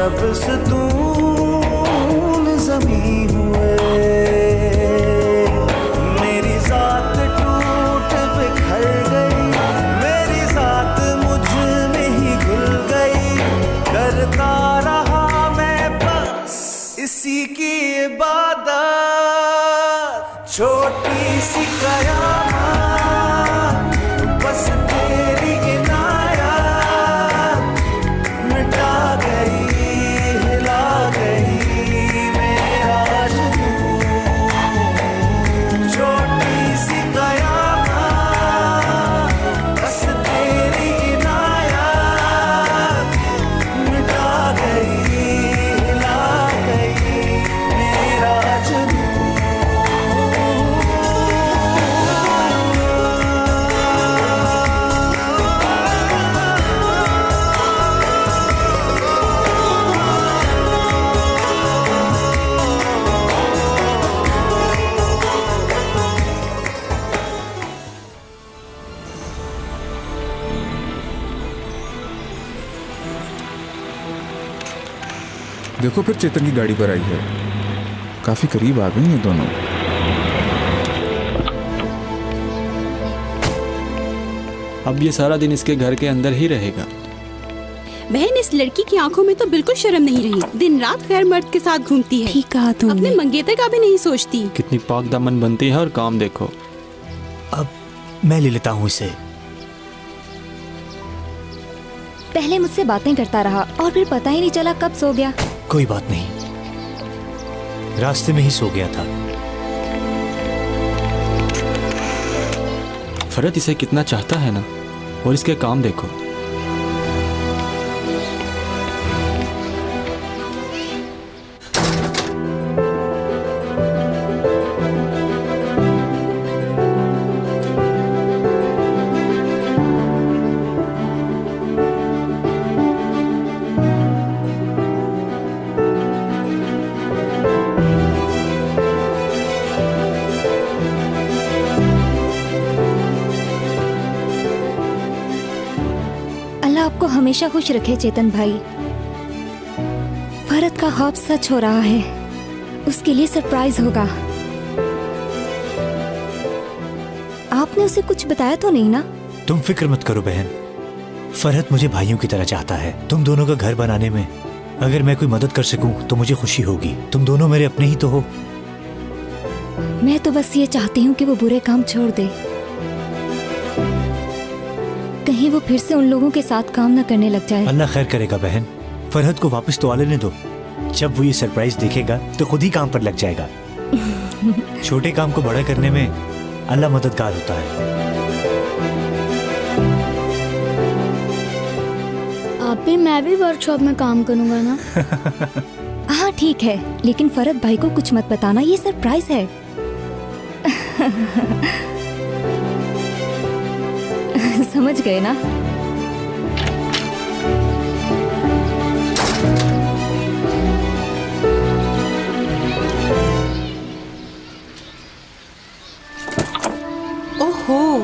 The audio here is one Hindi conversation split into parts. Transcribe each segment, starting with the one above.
सब सतून ज़मीं हुए, मेरी ज़ात टूट बिखर गई, मेरी ज़ात मुझ में ही घुल गई, करता रहा मैं बस इसी की इबादत, छोटी सी कयामत बस तेरी इनायत मिटा गई, हिला गई मेरा जुनून, छोटी सी कयामत बस तेरी इनायत मिटा गई, हिला गई मेरा जुनून। देखो फिर चेतन की गाड़ी पर आई है, काफी करीब आ गए हैं दोनों। अब ये सारा दिन इसके घर के अंदर ही रहेगा। बहन, इस लड़की की आंखों में तो बिल्कुल शर्म नहीं रही, दिन रात गैर मर्द के साथ घूमती है। ठीक कहा तुमने। अपने मंगेतर का भी नहीं सोचती। कितनी पाक दामन बनती है और काम देखो। अब मैं ले लेता हूँ इसे। पहले मुझसे बातें करता रहा और फिर पता ही नहीं चला कब सो गया। कोई बात नहीं, रास्ते में ही सो गया था। फरत इसे कितना चाहता है ना, और इसके काम देखो। आपको हमेशा खुश रखे चेतन भाई। फरत का ख्वाब सच हो रहा है, उसके लिए सरप्राइज होगा। आपने उसे कुछ बताया तो नहीं ना? तुम फिक्र मत करो बहन, फरहत मुझे भाइयों की तरह चाहता है। तुम दोनों का घर बनाने में अगर मैं कोई मदद कर सकूं तो मुझे खुशी होगी। तुम दोनों मेरे अपने ही तो हो। मैं तो बस ये चाहती हूँ कि वो बुरे काम छोड़ दे, कहीं वो फिर से उन लोगों के साथ काम न करने लग जाए। अल्लाह खैर करेगा बहन, फरहत को वापस तो आ लेने दो। जब वो ये सरप्राइज देखेगा तो खुद ही काम पर लग जाएगा। छोटे काम को बड़ा करने में अल्लाह मददगार होता है। आप भी, मैं भी वर्कशॉप में काम करूंगा ना? हाँ ठीक है, लेकिन फरहत भाई को कुछ मत बताना, ये सरप्राइज है। समझ गए ना? ओहो,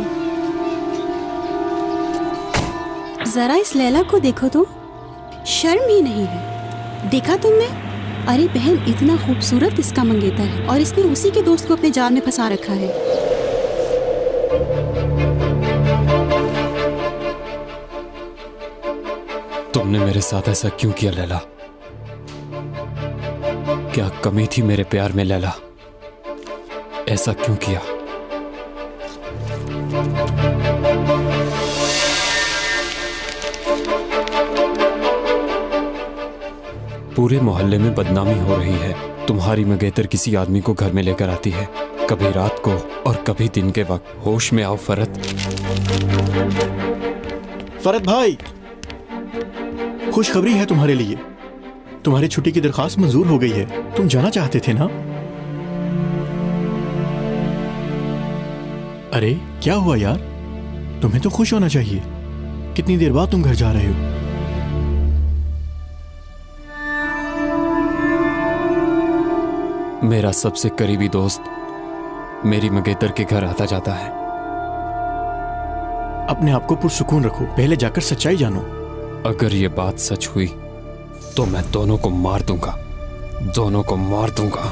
जरा इस लैला को देखो तो, शर्म ही नहीं है। देखा तुमने? अरे बहन, इतना खूबसूरत इसका मंगेतर है और इसने उसी के दोस्त को अपने जाल में फंसा रखा है। तुमने मेरे साथ ऐसा क्यों किया लैला? क्या कमी थी मेरे प्यार में लैला? ऐसा क्यों किया? पूरे मोहल्ले में बदनामी हो रही है। तुम्हारी मंगेतर किसी आदमी को घर में लेकर आती है, कभी रात को और कभी दिन के वक्त। होश में आओ फरत। फरत भाई, खुशखबरी है तुम्हारे लिए। तुम्हारी छुट्टी की दरखास्त मंजूर हो गई है। तुम जाना चाहते थे ना? अरे क्या हुआ यार, तुम्हें तो खुश होना चाहिए। कितनी देर बाद तुम घर जा रहे हो? मेरा सबसे करीबी दोस्त मेरी मंगेतर के घर आता जाता है। अपने आप को पुरसुकून रखो, पहले जाकर सच्चाई जानो। अगर ये बात सच हुई तो मैं दोनों को मार दूंगा, दोनों को मार दूंगा।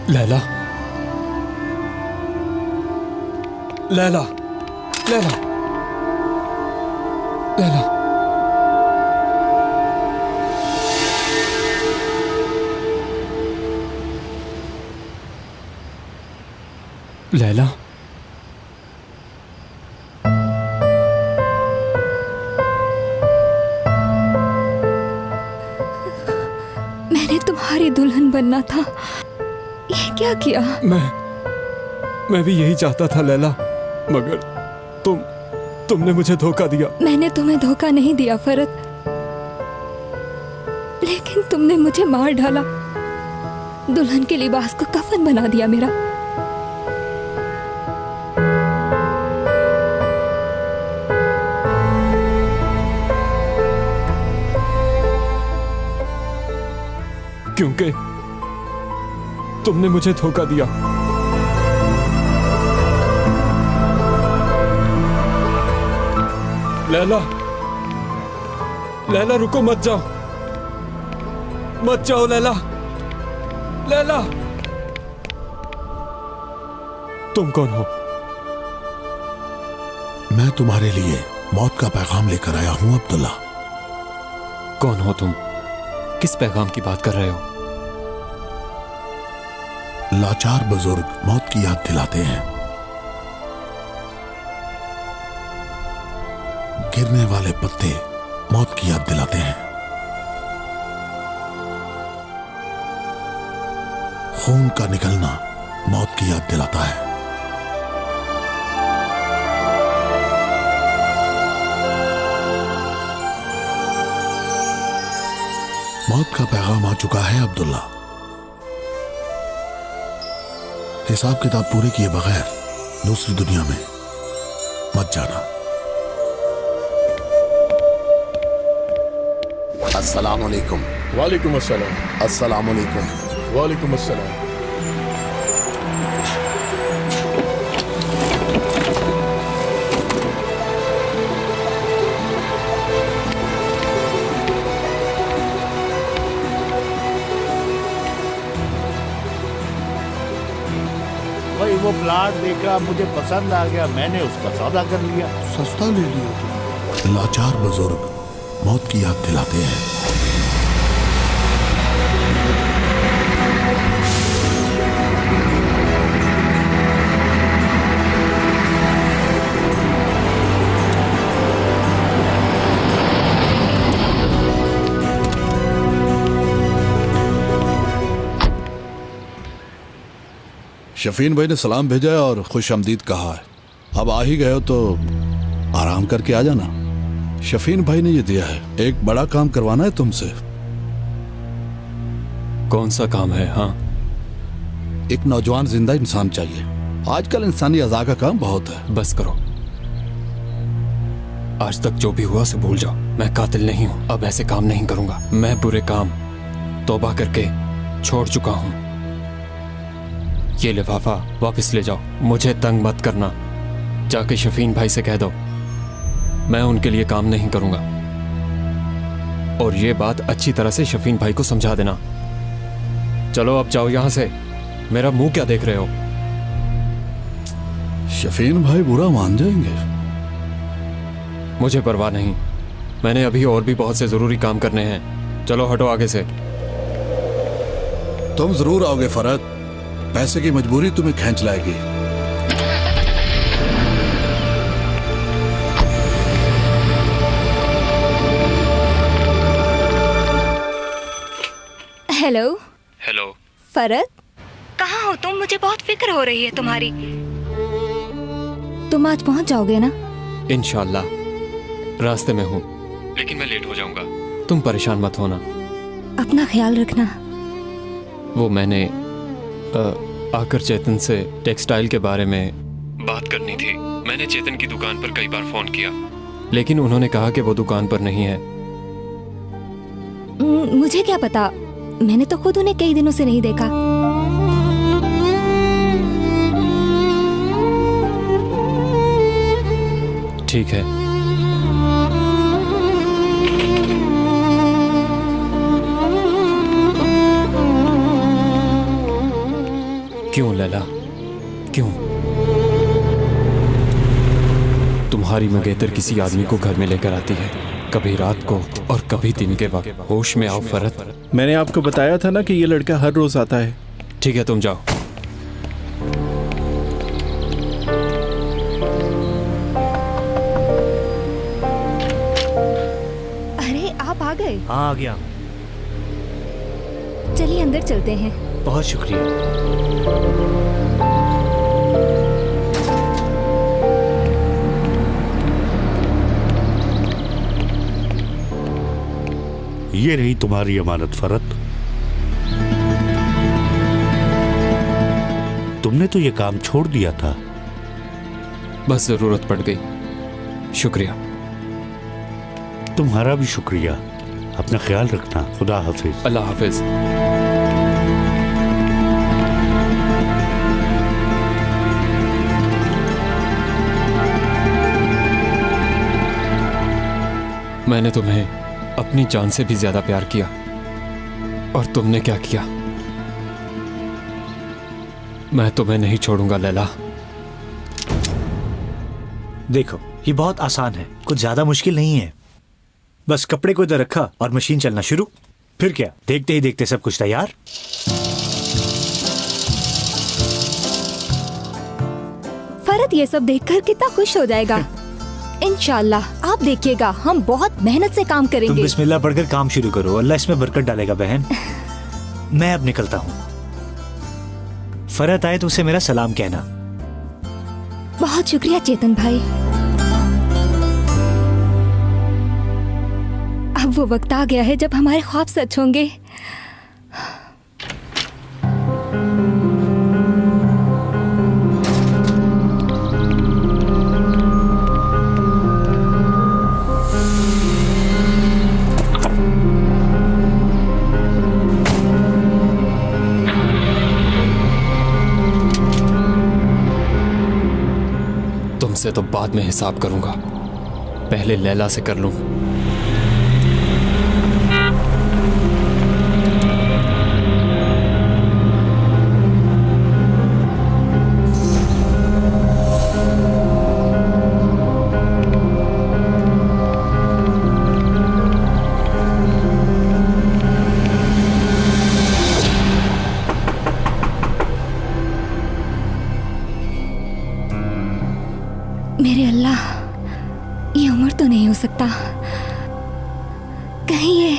लैला, लैला, लैला, लैला, लैला, मैंने तुम्हारी दुल्हन बनना था, ये क्या किया? मैं भी यही चाहता था लैला, मगर तुमने मुझे धोखा दिया। मैंने तुम्हें धोखा नहीं दिया फरद, लेकिन तुमने मुझे मार डाला, दुल्हन के लिबास को कफन बना दिया मेरा। क्योंकि तुमने मुझे धोखा दिया। लैला, लैला रुको, मत जाओ, मत जाओ लैला, लैला। तुम कौन हो? मैं तुम्हारे लिए मौत का पैगाम लेकर आया हूं अब्दुल्ला। कौन हो तुम? किस पैगाम की बात कर रहे हो? लाचार बुजुर्ग मौत की याद दिलाते हैं, गिरने वाले पत्ते मौत की याद दिलाते हैं, खून का निकलना मौत की याद दिलाता है। मौत का पैगाम आ चुका है अब्दुल्ला। हिसाब किताब पूरे किए बगैर दूसरी दुनिया में मत जाना। अस्सलाम वालेकुम। वालेकुम अस्सलाम। अस्सलाम वालेकुम। वालेकुम अस्सलाम। भाई वो प्लाट देखा, मुझे पसंद आ गया, मैंने उसका सौदा कर लिया। सस्ता ले लिया। लाचार बुजुर्ग मौत की याद दिलाते हैं। शफीन भाई ने सलाम भेजा है और खुश आमदीद कहा है। अब आ ही गए हो तो आराम करके आ जाना। शफीन भाई ने ये दिया है, एक बड़ा काम करवाना है तुमसे। कौन सा काम है? हाँ, एक नौजवान जिंदा इंसान चाहिए। आजकल इंसानी अज़ा का काम बहुत है। बस करो, आज तक जो भी हुआ उसे भूल जाओ। मैं कातिल नहीं हूं, अब ऐसे काम नहीं करूंगा। मैं बुरे काम तौबा करके छोड़ चुका हूं। ये लिफाफा वापस ले जाओ, मुझे तंग मत करना। जाके शफीन भाई से कह दो मैं उनके लिए काम नहीं करूंगा। और ये बात अच्छी तरह से शफीन भाई को समझा देना। चलो अब जाओ यहां से। मेरा मुंह क्या देख रहे हो? शफीन भाई बुरा मान जाएंगे। मुझे परवाह नहीं, मैंने अभी और भी बहुत से जरूरी काम करने हैं। चलो हटो आगे से। तुम जरूर आओगे फरहत, पैसे की मजबूरी तुम्हें खींच लाएगी। हेलो। हेलो फरहत, कहाँ हो तुम? मुझे बहुत फिक्र हो रही है तुम्हारी। तुम आज पहुँच जाओगे ना? इंशाल्लाह, रास्ते में हूँ, लेकिन मैं लेट हो जाऊंगा। तुम परेशान मत होना। अपना ख्याल रखना। वो मैंने आकर चेतन से टेक्सटाइल के बारे में बात करनी थी। मैंने चेतन की दुकान पर कई बार फोन किया, लेकिन उन्होंने कहा कि वो दुकान पर नहीं है। मुझे क्या पता, मैंने तो खुद उन्हें कई दिनों से नहीं देखा। ठीक है। क्यों लैला, क्यों? तुम्हारी मंगेतर किसी आदमी को घर में लेकर आती है, कभी रात को और कभी दिन के वक्त। होश में आओ फरहत। मैंने आपको बताया था ना कि ये लड़का हर रोज आता है। ठीक है, तुम जाओ। अरे आप आ गए? हाँ, आ गया। चलिए अंदर चलते हैं। बहुत शुक्रिया। ये रही तुम्हारी अमानत फरहत। तुमने तो ये काम छोड़ दिया था। बस जरूरत पड़ गई। शुक्रिया। तुम्हारा भी शुक्रिया। अपना ख्याल रखना। खुदा हाफिज। अल्लाह हाफिज। मैंने तुम्हें अपनी जान से भी ज्यादा प्यार किया, और तुमने क्या किया? मैं तुम्हें नहीं छोड़ूंगा लैला। देखो, ये बहुत आसान है, कुछ ज्यादा मुश्किल नहीं है। बस कपड़े को इधर रखा और मशीन चलना शुरू। फिर क्या, देखते ही देखते सब कुछ तैयार। फरहत ये सब देखकर कितना खुश हो जाएगा। इंशाल्लाह, आप देखिएगा, हम बहुत मेहनत से काम करेंगे। तुम बिस्मिल्लाह पढ़कर काम शुरू करो, अल्लाह इसमें बरकत डालेगा बहन। मैं अब निकलता हूँ। फरहत आए तो उसे मेरा सलाम कहना। बहुत शुक्रिया चेतन भाई। अब वो वक्त आ गया है जब हमारे ख्वाब सच होंगे। तुमसे तो बाद में हिसाब करूंगा, पहले लैला से कर लूं। मेरे अल्लाह, ये उम्र तो नहीं हो सकता। कहीं ये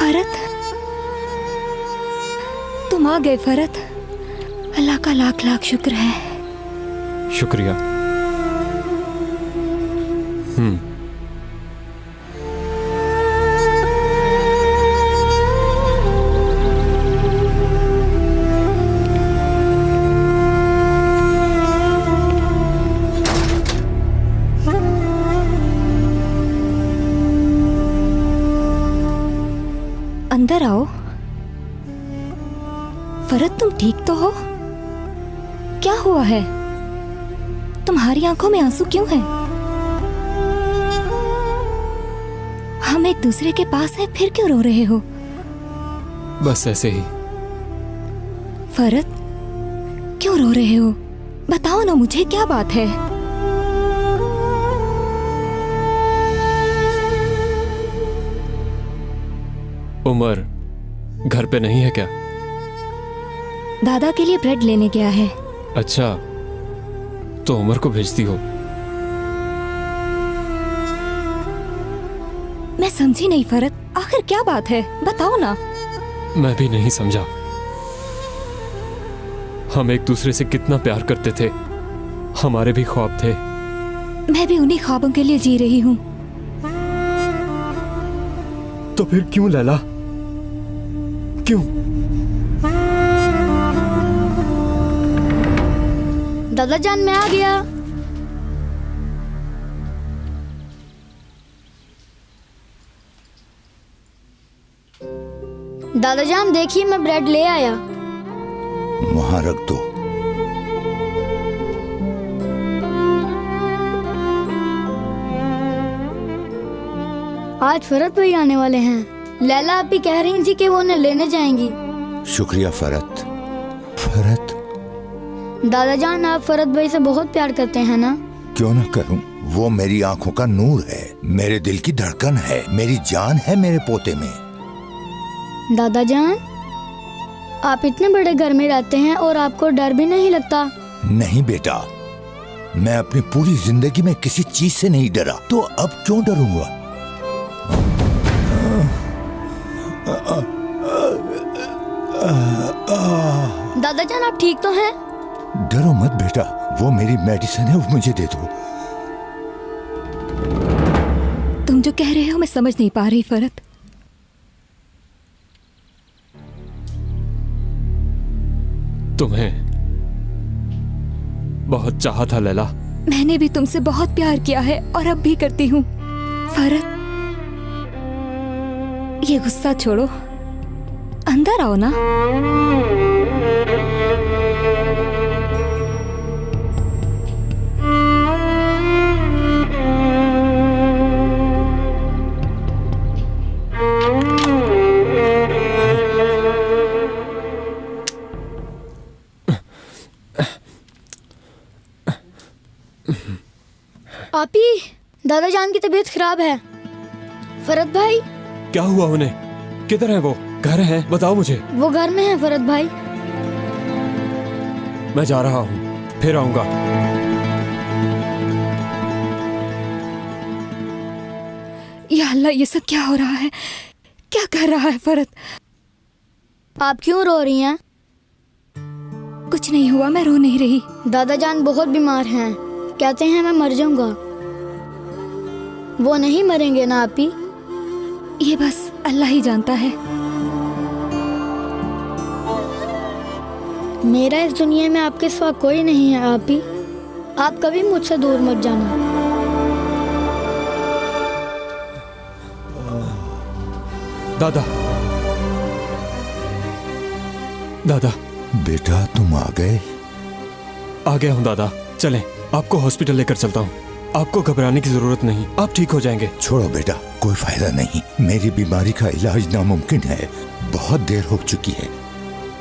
फरहत, तुम आ गए फरहत। अल्लाह का लाख लाख शुक्र है। शुक्रिया। अंदर आओ। फरहत, तुम ठीक तो हो? क्या हुआ है? तुम्हारी आंखों में आंसू क्यों हैं? हम एक दूसरे के पास हैं, फिर क्यों रो रहे हो? बस ऐसे ही। फरत, क्यों रो रहे हो? बताओ ना मुझे, क्या बात है? उमर घर पे नहीं है क्या? दादा के लिए ब्रेड लेने गया है। अच्छा, तो उमर को भेजती हो? मैं समझी नहीं फरत, आखिर क्या बात है, बताओ ना। मैं भी नहीं समझा। हम एक दूसरे से कितना प्यार करते थे, हमारे भी ख्वाब थे। मैं भी उन्हीं ख्वाबों के लिए जी रही हूँ। तो फिर क्यों लैला, क्यों? दादा जान, मैं आ गया। दादा जान देखिए, मैं ब्रेड ले आया। वहां रख दो। आज फरत भाई आने वाले हैं। लैला आप ही कह रही थी कि वो उन्हें लेने जाएंगी। शुक्रिया फरत। फरत, दादा जान आप फरत भाई से बहुत प्यार करते हैं ना? क्यों ना करूं, वो मेरी आंखों का नूर है, मेरे दिल की धड़कन है, मेरी जान है मेरे पोते में। दादा जान, आप इतने बड़े घर में रहते हैं और आपको डर भी नहीं लगता? नहीं बेटा, मैं अपनी पूरी जिंदगी में किसी चीज से नहीं डरा, तो अब क्यों डरूंगा? दादा जान आप ठीक तो हैं? डरो मत बेटा, वो मेरी मेडिसिन है, वो मुझे दे दो। तुम जो कह रहे हो मैं समझ नहीं पा रही फरत। तुम्हें बहुत चाहा था लैला। मैंने भी तुमसे बहुत प्यार किया है और अब भी करती हूँ। फरत, ये गुस्सा छोड़ो, अंदर आओ ना। आपी, दादा जान की तबीयत खराब है। फरत भाई, क्या हुआ उन्हें? किधर है वो? घर है? बताओ मुझे। वो घर में है फरत भाई। मैं जा रहा हूँ, फिर आऊंगा। या अल्लाह, ये सब क्या हो रहा है? क्या कर रहा है फरत? आप क्यों रो रही हैं? कुछ नहीं हुआ, मैं रो नहीं रही। दादा जान बहुत बीमार हैं, कहते हैं मैं मर जाऊंगा। वो नहीं मरेंगे ना आपी? ये बस अल्लाह ही जानता है। मेरा इस दुनिया में आपके सिवा कोई नहीं है आपी। आप कभी मुझसे दूर मत जाना। दादा, दादा। बेटा तुम आ गए? आ गया हूँ दादा, चलें, आपको हॉस्पिटल लेकर चलता हूँ। आपको घबराने की जरूरत नहीं, आप ठीक हो जाएंगे। छोड़ो बेटा, कोई फायदा नहीं, मेरी बीमारी का इलाज नामुमकिन है, बहुत देर हो चुकी है,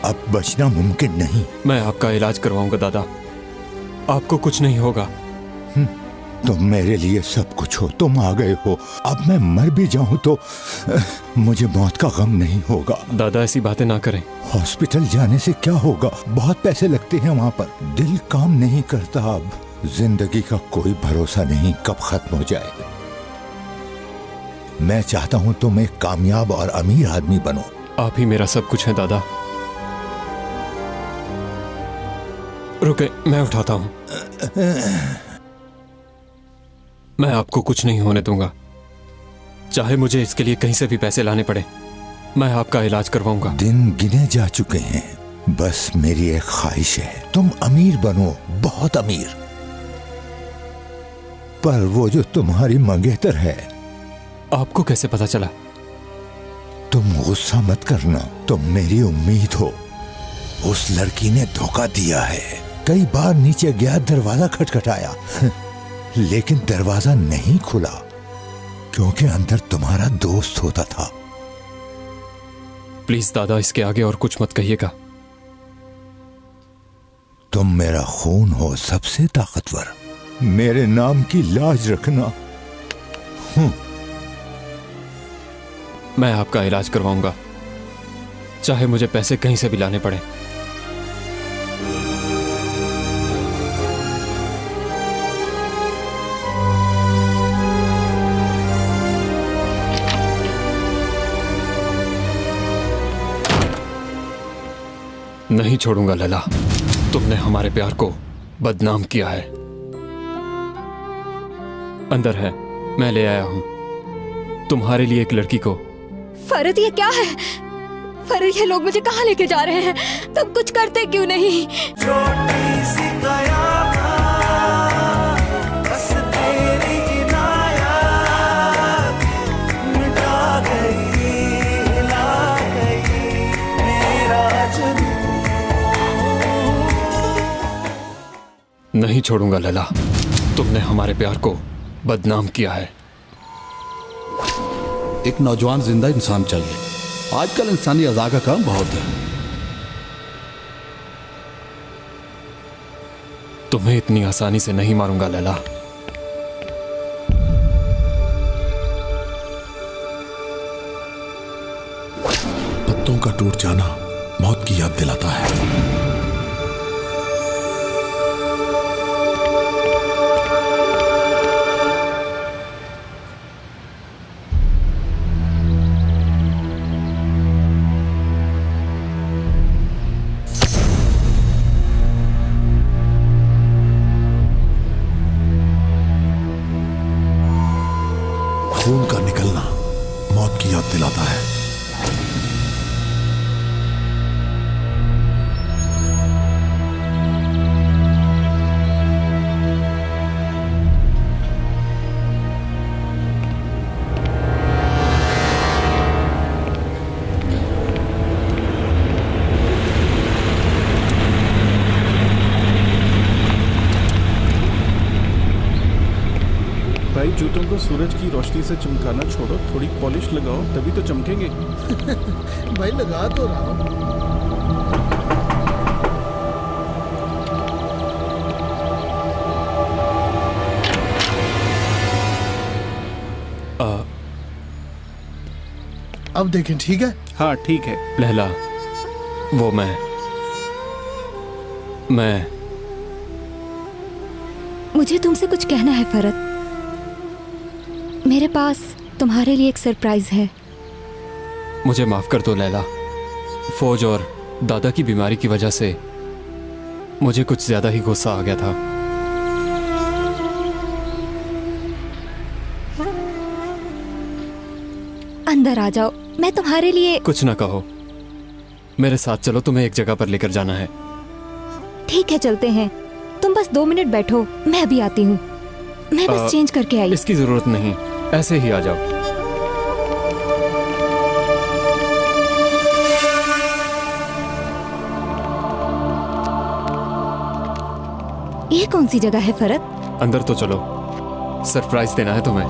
अब बचना मुमकिन नहीं। मैं आपका इलाज करवाऊंगा दादा, आपको कुछ नहीं होगा। तुम मेरे लिए सब कुछ हो, तुम आ गए हो, अब मैं मर भी जाऊं तो मुझे मौत का गम नहीं होगा। दादा ऐसी बातें ना करें। हॉस्पिटल जाने से क्या होगा, बहुत पैसे लगते हैं वहाँ पर, दिल काम नहीं करता। अब जिंदगी का कोई भरोसा नहीं कब खत्म हो जाए। मैं चाहता हूँ तुम एक कामयाब और अमीर आदमी बनो। आप ही मेरा सब कुछ है दादा। रुके, मैं उठाता हूँ। मैं आपको कुछ नहीं होने दूंगा, चाहे मुझे इसके लिए कहीं से भी पैसे लाने पड़े, मैं आपका इलाज करवाऊंगा। दिन गिने जा चुके हैं, बस मेरी एक ख्वाहिश है, तुम अमीर बनो, बहुत अमीर। पर वो जो तुम्हारी मंगेतर है। आपको कैसे पता चला? तुम गुस्सा मत करना, तुम मेरी उम्मीद हो। उस लड़की ने धोखा दिया है, कई बार नीचे गया, दरवाजा खटखटाया लेकिन दरवाजा नहीं खुला। क्योंकि अंदर तुम्हारा दोस्त होता था। प्लीज दादा, इसके आगे और कुछ मत कहिएगा। तुम मेरा खून हो, सबसे ताकतवर। मेरे नाम की लाज रखना। मैं आपका इलाज करवाऊंगा, चाहे मुझे पैसे कहीं से भी लाने पड़े। नहीं छोड़ूंगा लैला, तुमने हमारे प्यार को बदनाम किया है। अंदर है, मैं ले आया हूं तुम्हारे लिए एक लड़की को। फरत, ये क्या है? फरत, ये लोग मुझे कहाँ लेके जा रहे हैं? तुम कुछ करते क्यों नहीं? छोटी सी बस तेरी इनायत मिटा गई, हिला गई मेरा जुनून। नहीं छोड़ूंगा लैला, तुमने हमारे प्यार को बदनाम किया है। एक नौजवान जिंदा इंसान चाहिए। आजकल इंसानी अज़ा का काम बहुत है। तुम्हें इतनी आसानी से नहीं मारूंगा लैला। पत्तों का टूट जाना मौत की याद दिलाता है। खून का निकलना मौत की याद दिलाता है। भाई, जूतों को सूरज की रोशनी से चमकाना छोड़ो, थोड़ी पॉलिश लगाओ, तभी तो चमकेंगे। भाई लगा तो रहा हूं। अब देखें, ठीक है? हाँ ठीक है। लैला, वो मैं मुझे तुमसे कुछ कहना है फरत। मेरे पास तुम्हारे लिए एक सरप्राइज है। मुझे माफ कर दो लैला, फौज और दादा की बीमारी की वजह से मुझे कुछ ज्यादा ही गुस्सा आ गया था। अंदर आ जाओ, मैं तुम्हारे लिए। कुछ ना कहो, मेरे साथ चलो, तुम्हें एक जगह पर लेकर जाना है। ठीक है, चलते हैं। तुम बस 2 मिनट बैठो, मैं अभी आती हूँ। मैं बस चेंज करके आई। इसकी जरूरत नहीं, ऐसे ही आ जाओ। ये कौन सी जगह है फरत? अंदर तो चलो, सरप्राइज देना है तुम्हें।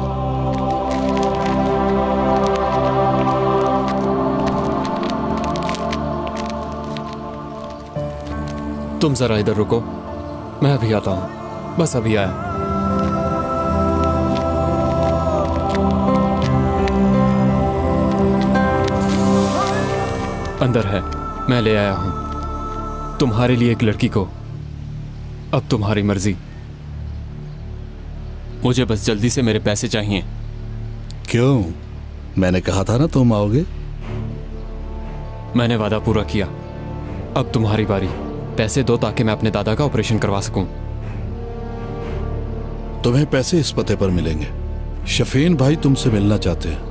तुम जरा इधर रुको, मैं अभी आता हूं। बस अभी आया। अंदर है, मैं ले आया हूं तुम्हारे लिए एक लड़की को। अब तुम्हारी मर्जी। मुझे बस जल्दी से मेरे पैसे चाहिए। क्यों? मैंने कहा था ना तुम आओगे। मैंने वादा पूरा किया, अब तुम्हारी बारी। पैसे दो ताकि मैं अपने दादा का ऑपरेशन करवा सकूं। तुम्हें पैसे इस पते पर मिलेंगे। शफीन भाई तुमसे मिलना चाहते हैं।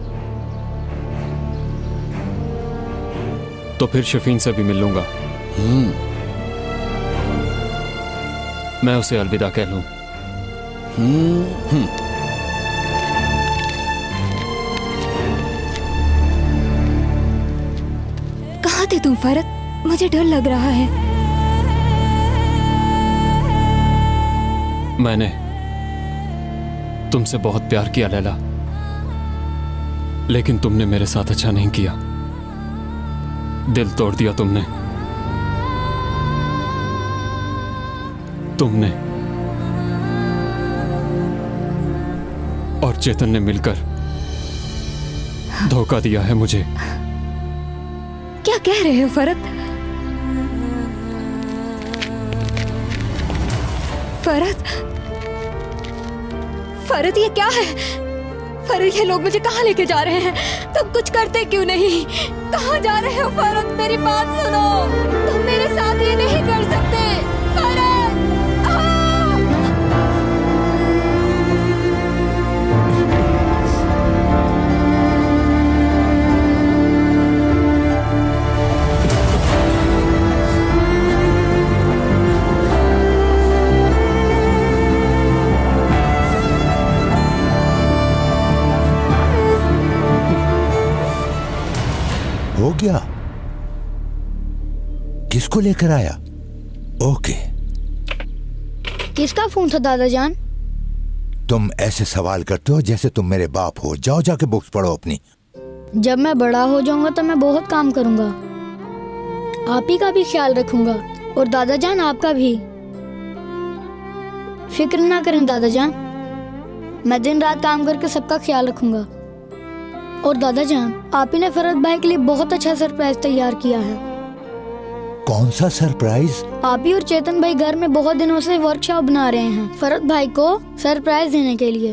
तो फिर शफीन से भी मिल लूंगा। मैं उसे अलविदा कह लूं। कहाँ थे तुम फरत? मुझे डर लग रहा है। मैंने तुमसे बहुत प्यार किया लैला। लेकिन तुमने मेरे साथ अच्छा नहीं किया। दिल तोड़ दिया तुमने। और चेतन ने मिलकर धोखा दिया है मुझे। क्या कह रहे हो फरत? फरत ये क्या है? फरत ये लोग मुझे कहाँ लेके जा रहे हैं? तुम कुछ करते क्यों नहीं? कहाँ जा रहे हो फरत? मेरी बात सुनो, तुम मेरे साथ ये नहीं कर सकते। फरत हो गया? किसको लेकर आया? ओके। किसका फोन था दादा जान? तुम ऐसे सवाल करते हो जैसे तुम मेरे बाप हो। जाओ जाके बुक्स पढ़ो अपनी। जब मैं बड़ा हो जाऊंगा तो मैं बहुत काम करूंगा। आप ही का भी ख्याल रखूंगा और दादा जान आपका भी। फिक्र ना करें दादा जान, मैं दिन रात काम करके सबका ख्याल रखूंगा। और दादा जान, आप ही ने फरत भाई के लिए बहुत अच्छा सरप्राइज तैयार किया है। कौन सा सरप्राइज? आप ही और चेतन भाई घर में बहुत दिनों से वर्कशॉप बना रहे हैं फरत भाई को सरप्राइज देने के लिए।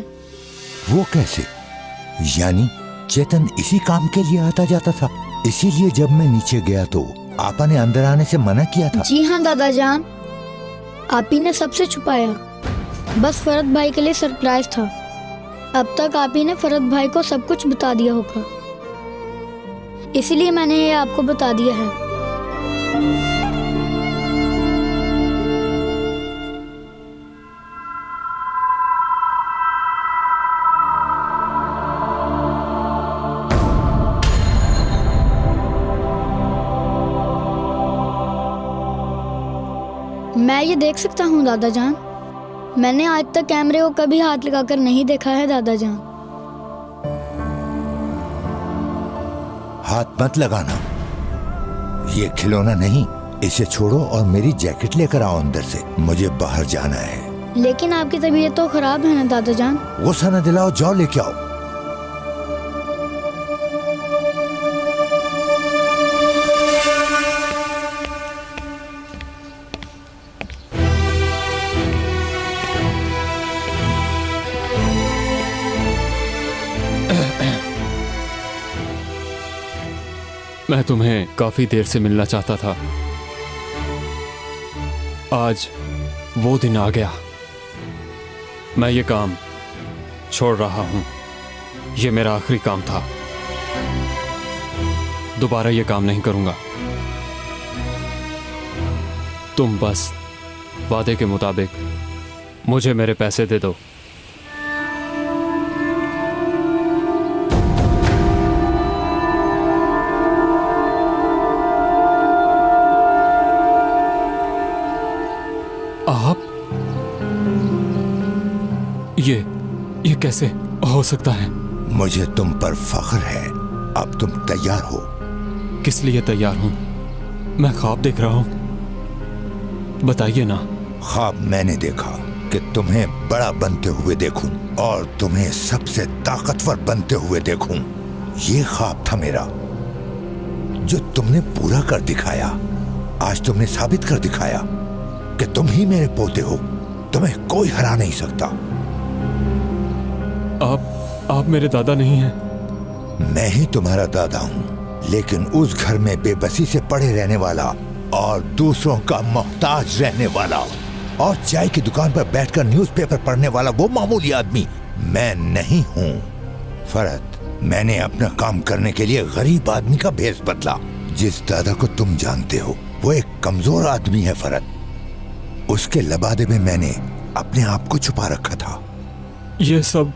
वो कैसे? यानी चेतन इसी काम के लिए आता जाता था, इसीलिए जब मैं नीचे गया तो आपा ने अंदर आने से मना किया था? जी हाँ दादा जान, आप ही ने सबसे छुपाया। बस फरत भाई के लिए सरप्राइज था। अब तक आप ही ने फरत भाई को सब कुछ बता दिया होगा, इसीलिए मैंने ये आपको बता दिया है। मैं ये देख सकता हूँ दादा जान? मैंने आज तक कैमरे को कभी हाथ लगाकर नहीं देखा है दादा जान। हाथ मत लगाना, ये खिलौना नहीं। इसे छोड़ो और मेरी जैकेट लेकर आओ अंदर से, मुझे बाहर जाना है। लेकिन आपकी तबीयत तो खराब है ना दादा जान? गुस्सा न दिलाओ, जाओ लेके आओ। मैं तुम्हें काफी देर से मिलना चाहता था। आज वो दिन आ गया। मैं ये काम छोड़ रहा हूं। ये मेरा आखिरी काम था। दोबारा ये काम नहीं करूंगा। तुम बस वादे के मुताबिक मुझे मेरे पैसे दे दो। आप? ये कैसे हो सकता है? मुझे तुम पर फख्र है। अब तुम तैयार हो? किस लिए तैयार हूं? मैं ख्वाब देख रहा हूं। बताइए ना। ख्वाब मैंने देखा कि तुम्हें बड़ा बनते हुए देखूं और तुम्हें सबसे ताकतवर बनते हुए देखूं। ये ख्वाब था मेरा, जो तुमने पूरा कर दिखाया। आज तुमने साबित कर दिखाया कि तुम ही मेरे पोते हो। तुम्हें कोई हरा नहीं सकता। आप मेरे दादा नहीं हैं। मैं ही तुम्हारा दादा हूं, लेकिन उस घर में बेबसी से पड़े रहने वाला और दूसरों का मोहताज रहने वाला और चाय की दुकान पर बैठकर न्यूज़पेपर पढ़ने वाला वो मामूली आदमी मैं नहीं हूं। फरत, मैंने अपना काम करने के लिए गरीब आदमी का भेष बदला। जिस दादा को तुम जानते हो वो एक कमजोर आदमी है फरत। उसके लबादे में मैंने अपने आप को छुपा रखा था। ये सब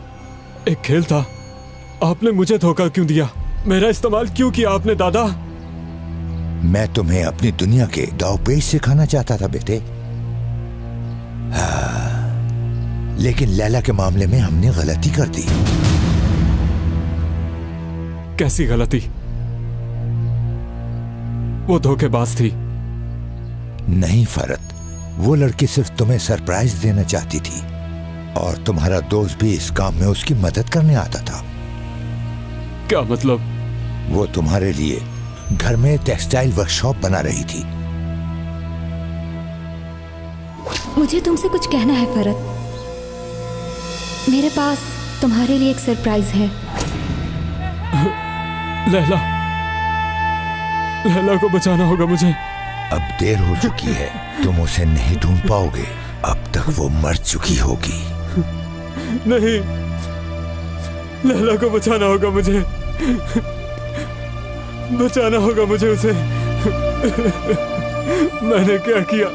एक खेल था। आपने मुझे धोखा क्यों दिया? मेरा इस्तेमाल क्यों किया आपने दादा? मैं तुम्हें अपनी दुनिया के दावपेच सिखाना चाहता था बेटे। लेकिन लैला के मामले में हमने गलती कर दी। कैसी गलती? वो धोखेबाज थी। नहीं फरत, वो लड़की सिर्फ तुम्हें सरप्राइज देना चाहती थी और तुम्हारा दोस्त भी इस काम में उसकी मदद करने आता था। क्या मतलब? वो तुम्हारे लिए घर में टेक्सटाइल वर्कशॉप बना रही थी। मुझे तुमसे कुछ कहना है फरत। मेरे पास तुम्हारे लिए एक सरप्राइज है। लैला को बचाना होगा मुझे। अब देर हो चुकी है, तुम उसे नहीं ढूंढ पाओगे। अब तक वो मर चुकी होगी। नहीं, लैला को बचाना होगा मुझे। बचाना होगा मुझे उसे। मैंने क्या किया?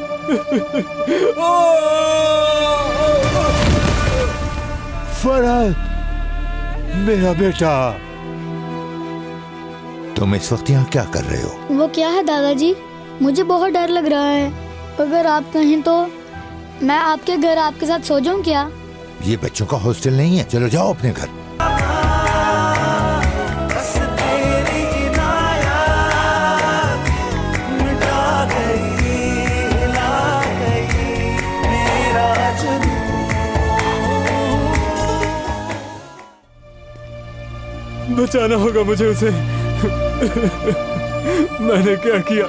फरत, मेरा बेटा, तुम इस वक्त यहाँ क्या कर रहे हो? वो क्या है दादाजी? मुझे बहुत डर लग रहा है। अगर आप कहें तो मैं आपके घर आपके साथ सो जाऊं क्या? ये बच्चों का हॉस्टल नहीं है, चलो जाओ अपने घर। बचाना होगा मुझे उसे। मैंने क्या किया?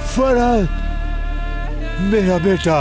फरत, मेरा बेटा।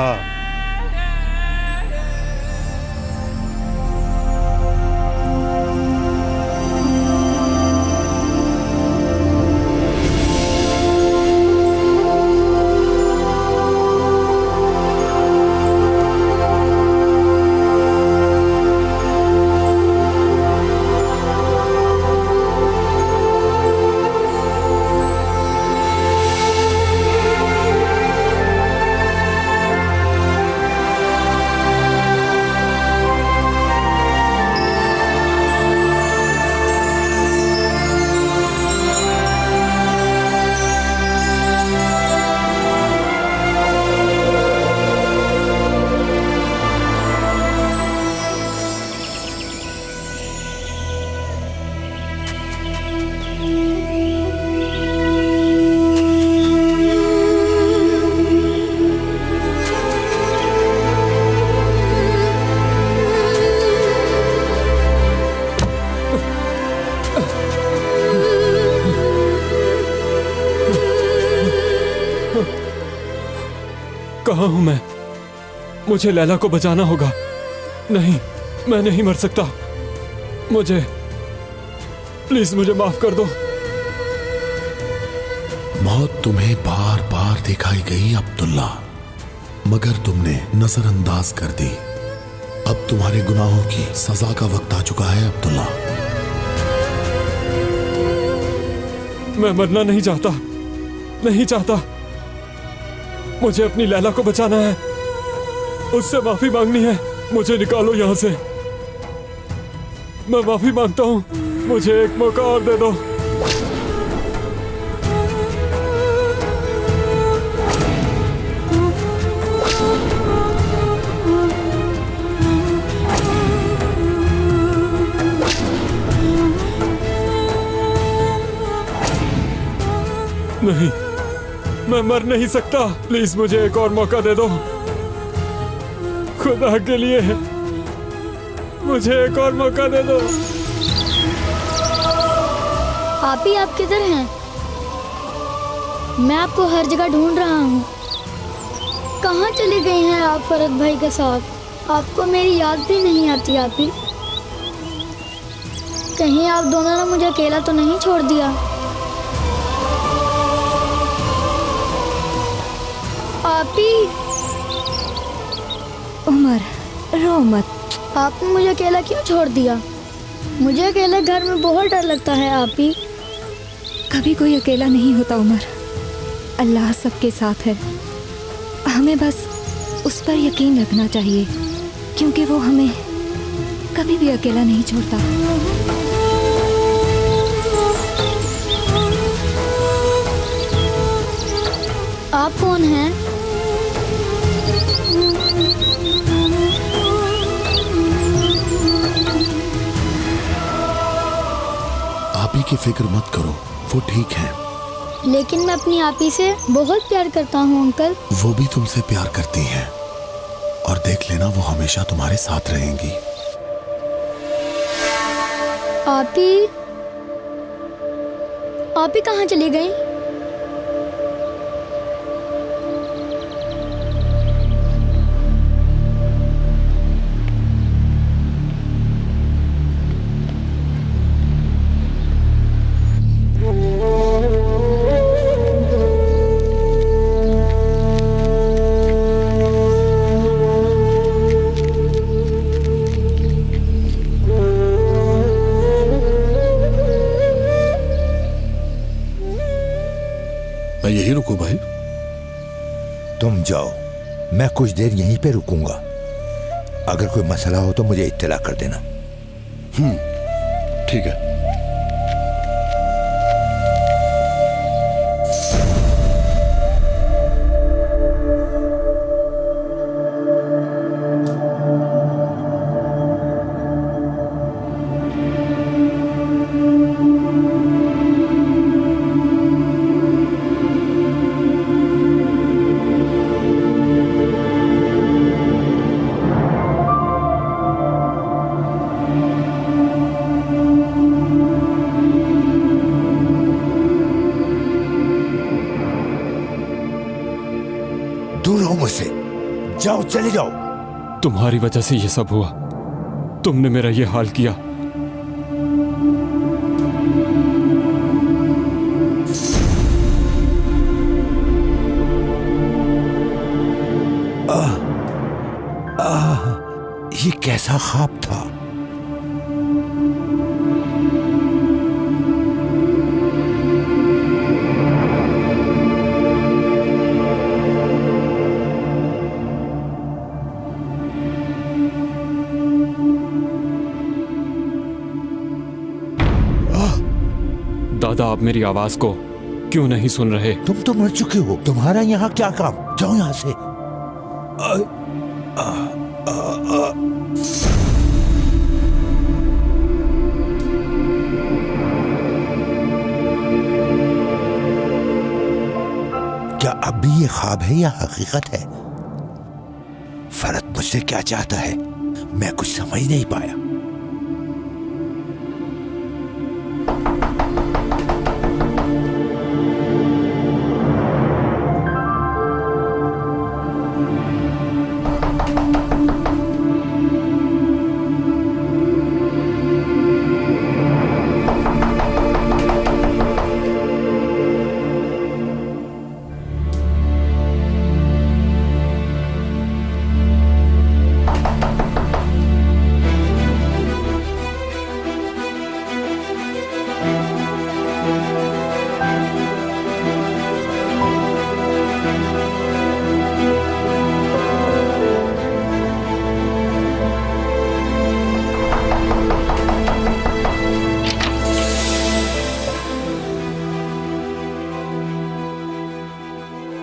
कहाँ हूं मैं? मुझे लैला को बचाना होगा। नहीं, मैं नहीं मर सकता। मुझे प्लीज मुझे माफ कर दो। मौत तुम्हें बार बार दिखाई गई अब्दुल्ला, मगर तुमने नजरअंदाज कर दी। अब तुम्हारे गुनाहों की सजा का वक्त आ चुका है अब्दुल्ला। मैं मरना नहीं चाहता, नहीं चाहता। मुझे अपनी लैला को बचाना है, उससे माफी मांगनी है। मुझे निकालो यहां से। मैं माफी मांगता हूं, मुझे एक मौका और दे दो। नहीं, मैं मर नहीं सकता। प्लीज मुझे एक और मौका दे दो, खुदा के लिए मुझे एक और मौका दे दो। आप ही, आप किधर हैं? मैं आपको हर जगह ढूंढ रहा हूँ। कहाँ चली गई हैं आप फरत भाई के साथ? आपको मेरी याद भी नहीं आती आप ही? कहीं आप दोनों ने मुझे अकेला तो नहीं छोड़ दिया? आप ही। उमर, रो मत। आपने मुझे अकेला क्यों छोड़ दिया? मुझे अकेले घर में बहुत डर लगता है आप ही। कभी कोई अकेला नहीं होता उमर, अल्लाह सबके साथ है। हमें बस उस पर यकीन रखना चाहिए, क्योंकि वो हमें कभी भी अकेला नहीं छोड़ता। आप कौन हैं? आप ही की फिक्र मत करो, वो ठीक है। लेकिन मैं अपनी आपी से बहुत प्यार करता हूँ अंकल। वो भी तुमसे प्यार करती हैं और देख लेना वो हमेशा तुम्हारे साथ रहेंगी। आपी कहाँ चली गई? मैं यही रुकूं भाई? तुम जाओ, मैं कुछ देर यहीं पे रुकूंगा। अगर कोई मसला हो तो मुझे इत्तला कर देना। ठीक है। दूर हो मुझसे, जाओ, चले जाओ। तुम्हारी वजह से ये सब हुआ। तुमने मेरा ये हाल किया। ये कैसा ख्वाब था? दादा, आप मेरी आवाज को क्यों नहीं सुन रहे? तुम तो मर चुके हो, तुम्हारा यहाँ क्या काम? जाओ यहाँ से। क्या अब भी ये ख्वाब है या हकीकत है? फरत मुझसे क्या चाहता है, मैं कुछ समझ नहीं पाया।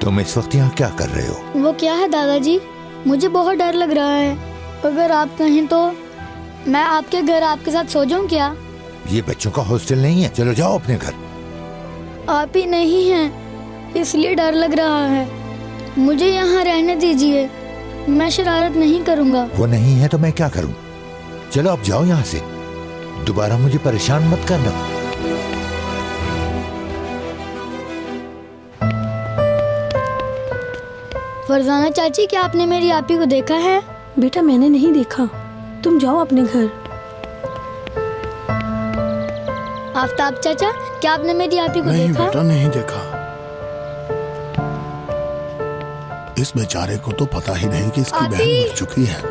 तुम इस वक्त यहाँ क्या कर रहे हो? वो क्या है दादाजी, मुझे बहुत डर लग रहा है। अगर आप कहें तो मैं आपके घर आपके साथ सो जाऊं क्या? ये बच्चों का हॉस्टल नहीं है, चलो जाओ अपने घर। आप ही नहीं हैं, इसलिए डर लग रहा है। मुझे यहाँ रहने दीजिए, मैं शरारत नहीं करूँगा। वो नहीं है तो मैं क्या करूँ? चलो अब जाओ यहाँ से, दोबारा मुझे परेशान मत करना। फरजाना चाची, क्या आपने मेरी आपी को देखा है? बेटा, मैंने नहीं देखा, तुम जाओ अपने घर। आफ्ताब चाचा, क्या आपने मेरी आपी को नहीं देखा? बेटा, नहीं देखा। इस बेचारे को तो पता ही नहीं कि इसकी बहन मर चुकी है।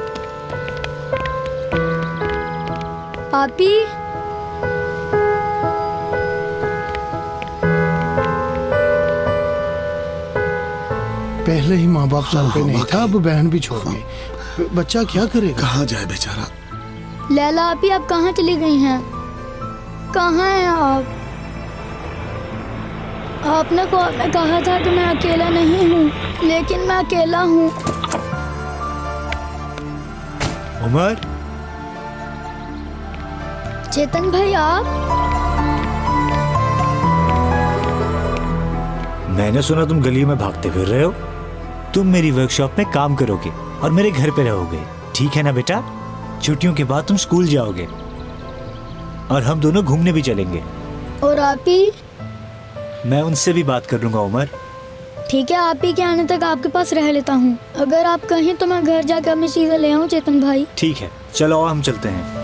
आपी, पहले ही माँ बाप सर पे नहीं था, अब बहन भी छोड़ गई। बच्चा क्या करेगा? कहाँ जाए बेचारा? लैला आपी, आप कहाँ चली गई हैं? कहाँ हैं आप? आपने ख्वाब में कहा था कि मैं अकेला नहीं हूँ, लेकिन मैं अकेला हूँ। उमर, चेतन भाई, आप? मैंने सुना तुम गली में भागते फिर रहे हो। तुम मेरी वर्कशॉप में काम करोगे और मेरे घर पे रहोगे, ठीक है ना बेटा? छुट्टियों के बाद तुम स्कूल जाओगे और हम दोनों घूमने भी चलेंगे। और आप ही? मैं उनसे भी बात कर लूंगा उमर। ठीक है, आप ही के आने तक आपके पास रह लेता हूँ। अगर आप कहें तो मैं घर जाकर अपनी चीजें ले आऊँ चेतन भाई। ठीक है, चलो हम चलते हैं।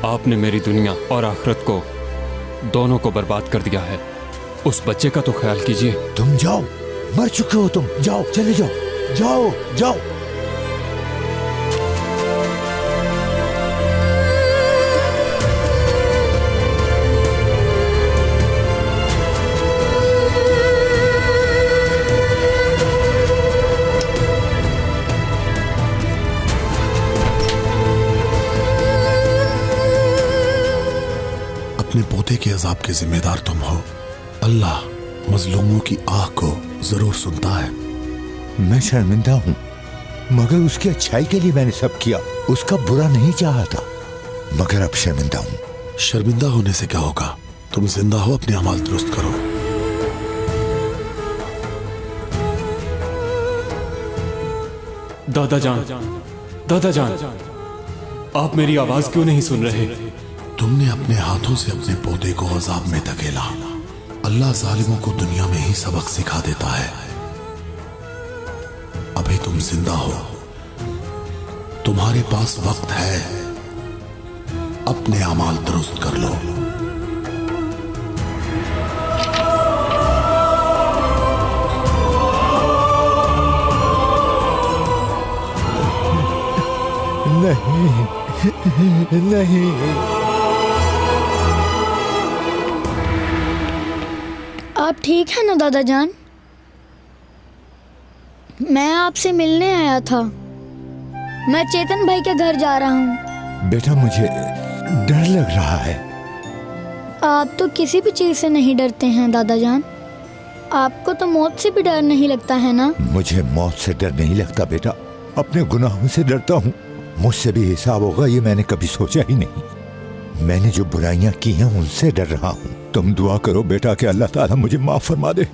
आपने मेरी दुनिया और आखिरत को दोनों को बर्बाद कर दिया है। उस बच्चे का तो ख्याल कीजिए। तुम जाओ, मर चुके हो तुम। जाओ, चले जाओ, जाओ जाओ। अपने पोते के अजाब के जिम्मेदार तुम हो। अल्लाह मजलूमों की आह को जरूर सुनता है। मैं शर्मिंदा हूँ, मगर उसकी अच्छाई के लिए मैंने सब किया। उसका बुरा नहीं चाहा था, मगर अब शर्मिंदा हूँ। शर्मिंदा होने से क्या होगा? तुम जिंदा हो, अपने अमाल दुरुस्त करो। दादा जान, आप मेरी आवाज क्यों नहीं सुन रहे? तुमने अपने हाथों से अपने पोते को अजाब में धकेला। अल्लाह जालिमों को दुनिया में ही सबक सिखा देता है। अभी तुम जिंदा हो, तुम्हारे पास वक्त है, अपने अमाल दुरुस्त कर लो। नहीं नहीं। आप ठीक है ना दादा जान? मैं आपसे मिलने आया था। मैं चेतन भाई के घर जा रहा हूँ। बेटा, मुझे डर लग रहा है। आप तो किसी भी चीज से नहीं डरते हैं दादा जान। आपको तो मौत से भी डर नहीं लगता है ना? मुझे मौत से डर नहीं लगता बेटा, अपने गुनाहों से डरता हूँ। मुझसे भी हिसाब होगा ये मैंने कभी सोचा ही नहीं। मैंने जो बुराइयां की हैं उनसे डर रहा हूँ। तुम दुआ करो बेटा कि अल्लाह ताला मुझे माफ फरमा दे।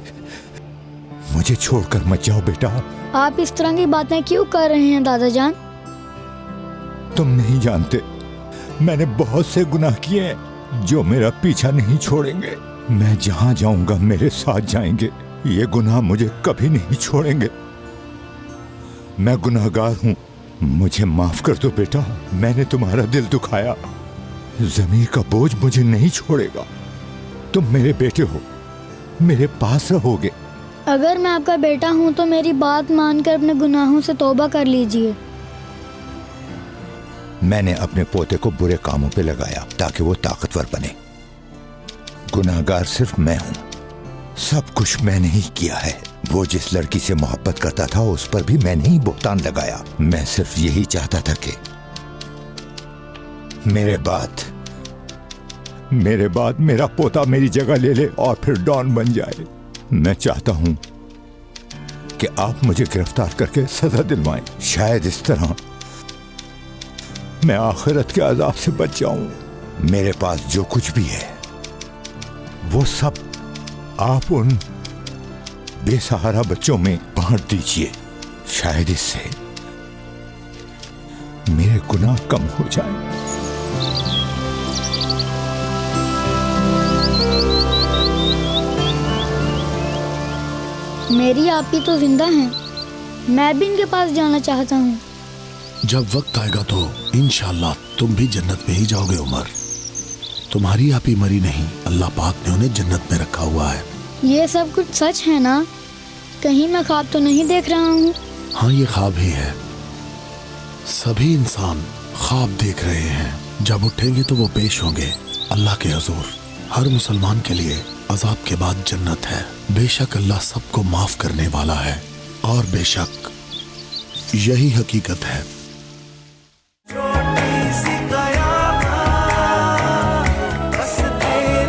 मुझे छोड़कर मत जाओ बेटा। आप इस तरह की बातें क्यों कर रहे हैं दादा जान? तुम नहीं जानते, मैंने बहुत से गुनाह किए हैं जो मेरा पीछा नहीं छोड़ेंगे। मैं जहाँ जाऊंगा मेरे साथ जाएंगे। ये गुनाह मुझे कभी नहीं छोड़ेंगे। मैं गुनाहगार हूँ, मुझे माफ कर दो बेटा। मैंने तुम्हारा दिल दुखाया, ज़मीर का बोझ मुझे नहीं छोड़ेगा। तुम मेरे बेटे हो, मेरे पास रहोगे। अगर मैं आपका बेटा हूँ तो मेरी बात मानकर अपने गुनाहों से तौबा कर लीजिए। मैंने अपने पोते को बुरे कामों पे लगाया ताकि वो ताकतवर बने। गुनाहगार सिर्फ मैं हूँ, सब कुछ मैंने ही किया है। वो जिस लड़की से मोहब्बत करता था उस पर भी मैंने ही बुहतान लगाया। मैं सिर्फ यही चाहता था कि मेरे बाद मेरा पोता मेरी जगह ले ले और फिर डॉन बन जाए। मैं चाहता हूं कि आप मुझे गिरफ्तार करके सजा दिलवाएं। शायद इस तरह मैं आखिरत के अजाब से बच जाऊं। मेरे पास जो कुछ भी है वो सब आप उन बेसहारा बच्चों में बांट दीजिए। शायद इससे मेरे गुनाह कम हो जाए। मेरी आप ही तो जिंदा हैं, मैं भी इनके पास जाना चाहता हूँ। जब वक्त आएगा तो इंशाअल्लाह तुम भी जन्नत में ही जाओगे उमर। तुम्हारी आप ही मरी नहीं, अल्लाह पाक ने उन्हें जन्नत में रखा हुआ है। ये सब कुछ सच है ना? कहीं मैं ख्वाब तो नहीं देख रहा हूँ? हाँ, ये ख्वाब ही है। सभी इंसान ख्वाब देख रहे हैं। जब उठेंगे तो वो पेश होंगे अल्लाह के हुजूर। हर मुसलमान के लिए अजाब के बाद जन्नत है। बेशक अल्लाह सबको माफ करने वाला है और बेशक यही हकीकत है। छोटी सी कयामत बस तेरे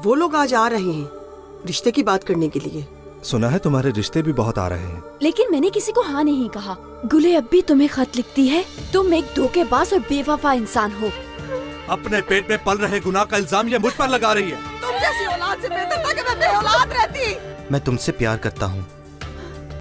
वो लोग आज आ रहे हैं रिश्ते की बात करने के लिए। सुना है तुम्हारे रिश्ते भी बहुत आ रहे हैं। लेकिन मैंने किसी को हाँ नहीं कहा। गुले अब भी तुम्हें खत लिखती है। तुम एक धोखेबाज और बेवफा इंसान हो। अपने पेट में पल रहे गुनाह का इल्जाम ये मुझ पर लगा रही है। तुम जैसी औलाद से बेहतर था कि मैं बेऔलाद रहती। मैं तुमसे प्यार करता हूँ